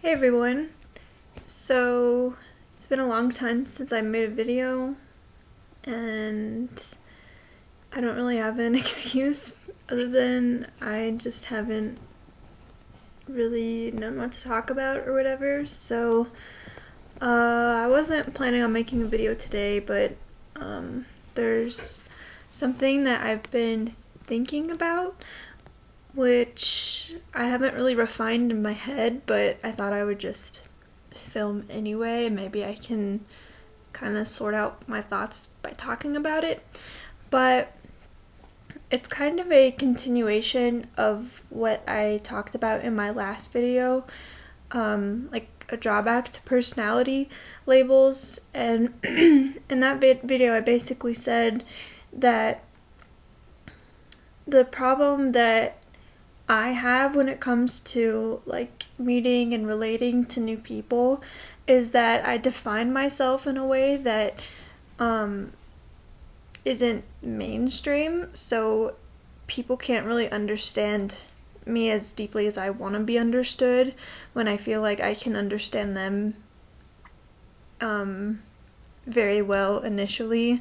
Hey everyone! So, it's been a long time since I made a video, and I don't really have an excuse other than I just haven't really known what to talk about or whatever. So, I wasn't planning on making a video today, but there's something that I've been thinking about, which I haven't really refined in my head, but I thought I would just film anyway, and maybe I can kind of sort out my thoughts by talking about it. But it's kind of a continuation of what I talked about in my last video, like a drawback to personality labels. And in that video, I basically said that the problem that I have when it comes to like meeting and relating to new people is that I define myself in a way that isn't mainstream, so people can't really understand me as deeply as I want to be understood when I feel like I can understand them very well initially.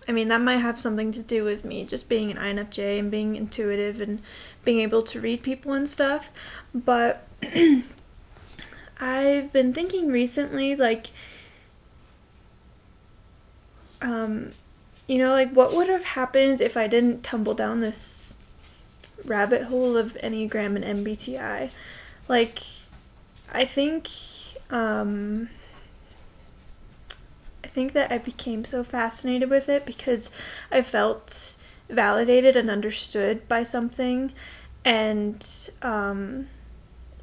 I mean, that might have something to do with me just being an INFJ and being intuitive and being able to read people and stuff, but I've been thinking recently, like, like what would have happened if I didn't tumble down this rabbit hole of Enneagram and MBTI? Like, I think, I think that I became so fascinated with it because I felt validated and understood by something, and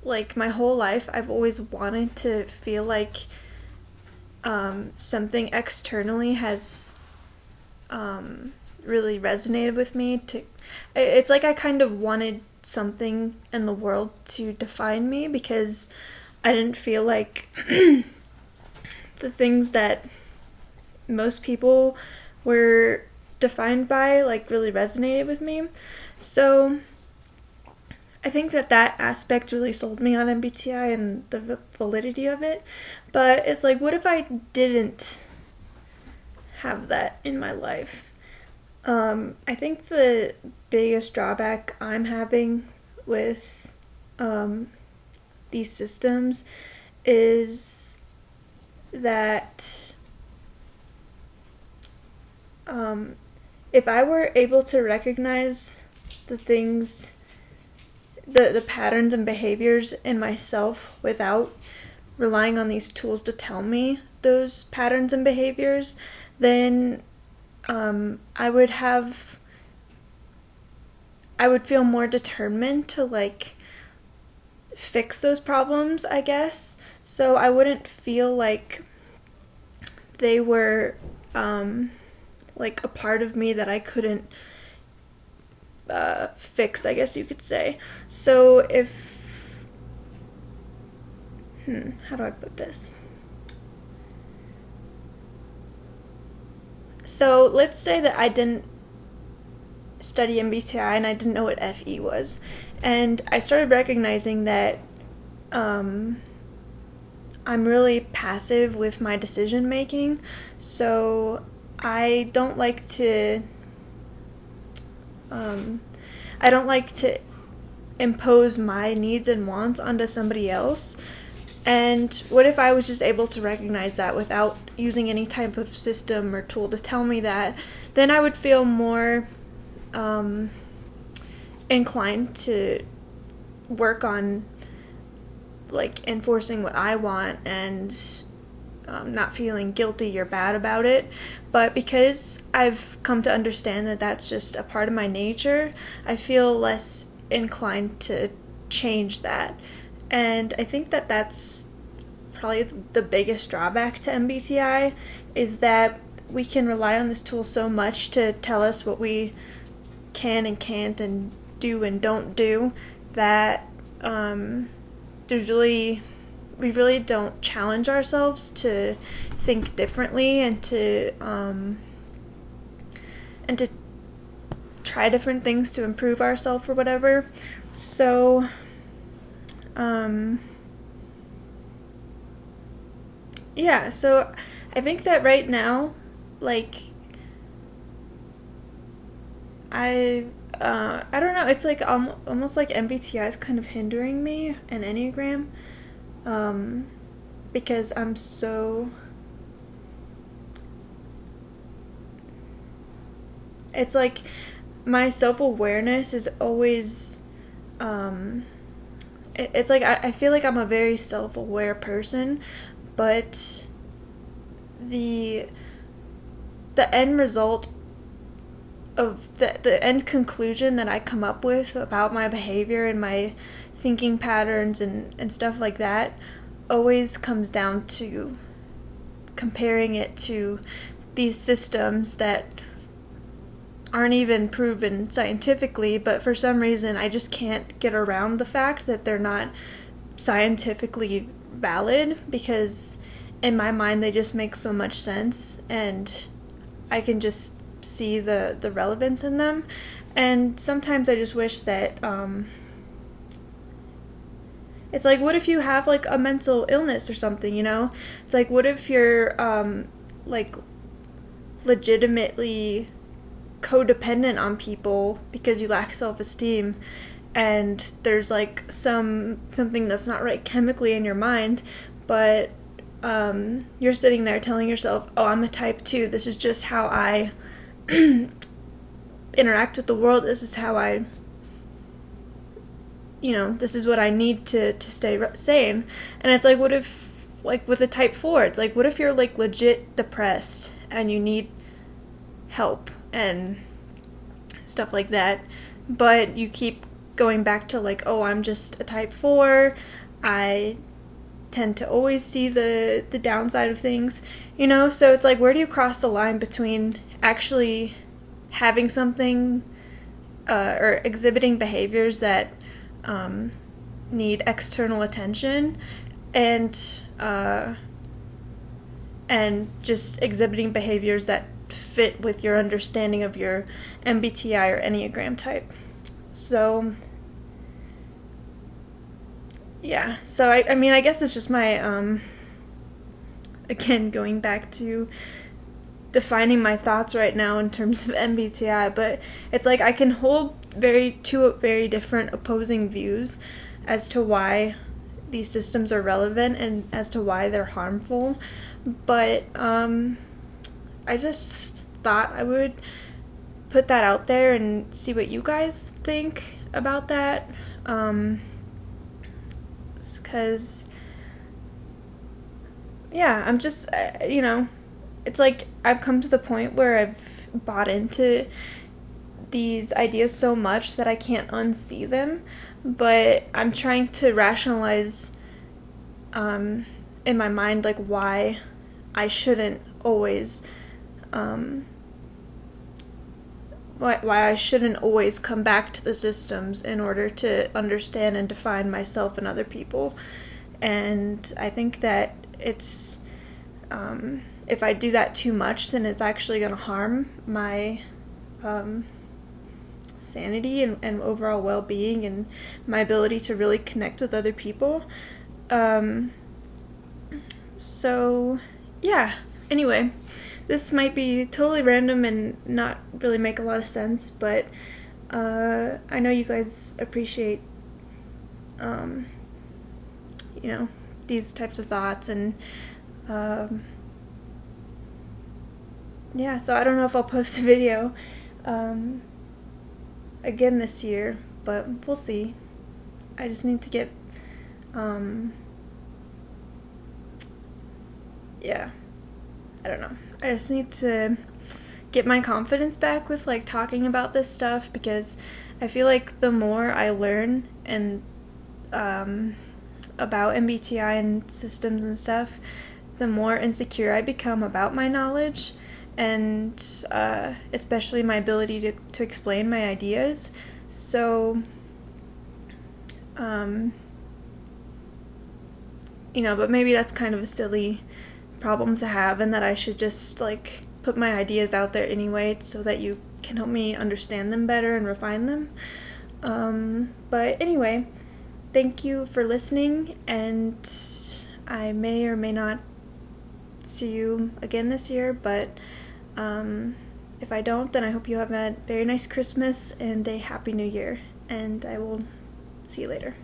like my whole life I've always wanted to feel like something externally has really resonated with me. It's like I kind of wanted something in the world to define me because I didn't feel like the things that most people were defined by like really resonated with me. So I think that aspect really sold me on MBTI and the validity of it. But it's like, what if I didn't have that in my life? I think the biggest drawback I'm having with these systems is that if I were able to recognize the things, the patterns and behaviors in myself without relying on these tools to tell me those patterns and behaviors, then I would feel more determined to like fix those problems, I guess. So I wouldn't feel like they were like a part of me that I couldn't fix, I guess you could say. So how do I put this? So let's say that I didn't study MBTI and I didn't know what FE was, and I started recognizing that I'm really passive with my decision making. So I don't like to I don't like to impose my needs and wants onto somebody else. And what if I was just able to recognize that without using any type of system or tool to tell me that? Then I would feel more inclined to work on like enforcing what I want and not feeling guilty or bad about it. But because I've come to understand that that's just a part of my nature, I feel less inclined to change that. And I think that that's probably the biggest drawback to MBTI, is that we can rely on this tool so much to tell us what we can and can't and do and don't do that we really don't challenge ourselves to think differently and to try different things to improve ourselves or whatever. So Yeah, so I think that right now, like, I don't know, it's like almost like MBTI is kind of hindering me in Enneagram, um, because I'm so, it's like my self-awareness is always, um, it's like I feel like I'm a very self-aware person, but the the end result of the end conclusion that I come up with about my behavior and my thinking patterns and stuff like that always comes down to comparing it to these systems that aren't even proven scientifically, but for some reason I just can't get around the fact that they're not scientifically valid, because in my mind they just make so much sense and I can just see the relevance in them. And sometimes I just wish that it's like, what if you have like a mental illness or something, you know? It's like, what if you're like legitimately codependent on people because you lack self-esteem, and there's like something that's not right chemically in your mind, but you're sitting there telling yourself, oh, I'm a type 2, this is just how I interact with the world, this is how I, you know, this is what I need to stay sane. And it's like, what if, like with a type 4, it's like, what if you're like legit depressed and you need help and stuff like that, but you keep going back to like, oh, I'm just a type 4, I tend to always see the downside of things, you know? So it's like, where do you cross the line between actually having something or exhibiting behaviors that need external attention and just exhibiting behaviors that fit with your understanding of your MBTI or Enneagram type. So yeah, so I mean, I guess it's just my again, going back to defining my thoughts right now in terms of MBTI, but it's like I can hold two very different opposing views as to why these systems are relevant and as to why they're harmful. But I just thought I would put that out there and see what you guys think about that. Because yeah, I'm just, you know, it's like I've come to the point where I've bought into these ideas so much that I can't unsee them, but I'm trying to rationalize in my mind like why I shouldn't always why I shouldn't always come back to the systems in order to understand and define myself and other people. And I think that it's if I do that too much, then it's actually going to harm my sanity and overall well-being and my ability to really connect with other people. So yeah, anyway, this might be totally random and not really make a lot of sense, but I know you guys appreciate you know, these types of thoughts, and yeah, so I don't know if I'll post a video again this year, but we'll see. I just need to get yeah, I don't know. I just need to get my confidence back with like talking about this stuff, because I feel like the more I learn and about MBTI and systems and stuff, the more insecure I become about my knowledge and especially my ability to explain my ideas. So you know, but maybe that's kind of a silly problem to have, and that I should just like put my ideas out there anyway so that you can help me understand them better and refine them. But anyway, thank you for listening, and I may or may not see you again this year, but if I don't, then I hope you have a very nice Christmas and a Happy New Year, and I will see you later.